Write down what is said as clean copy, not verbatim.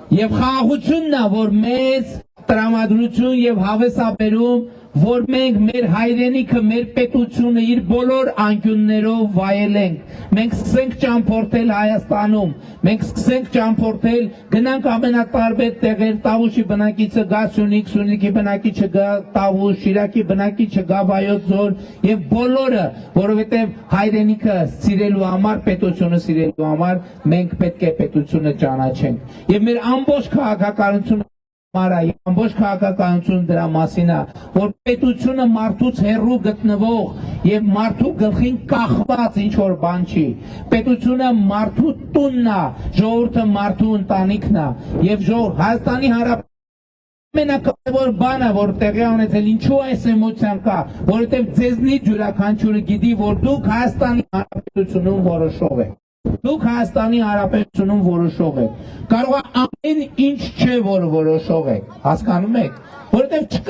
Եվ խաղաղությունն է, որ մեզ տրամադրություն եւ հավեսաբերում, որ մենք մեր հայրենիքը, մեր պետությունը իր բոլոր անկյուններով վայելենք։ Մենք սկսենք ճամփորդել Հայաստանում, մենք սկսենք ճամփորդել, գնանք ամենատարբեր տեղեր, Տավուշի բնակիչը գա Սյունիք, Սյունիքի բնակիչը գա Տավուշ, Շիրակի բնակիչը գա Վայոց ձոր եւ բոլորը, որովհետեւ հայրենիքը սիրելու համար, պետությունը սիրելու համար մենք պետք է պետությունը ճանաչենք։ Եվ մեր ամբողջ քաղաքականությունը ամբողջ քաղաքականությունը դրա մասին է, որ պետությունը մարդուց հեռու գտնվող եւ մարդու գլխին կախված ինչ որ բան չի։ Պետությունը մարդու տունն է, ժողովուրդը մարդու ընտանիքն է եւ Հայաստանի Հանրապետությունը ամենակարևոր բանը, որ տեղի ունեցել, ինչու այս էմոցիան կա, որովհետեւ ձեզնից յուրաքանչյուրը գիտի, որ դուք Հայաստանի Հանրապետությունում որոշող եք։ Դուք Հայաստանի Հանրապետությունում որոշող եք։ Կարող է ամեն ինչ չէ, որ որոշող եք, հասկանում եք, որովհետև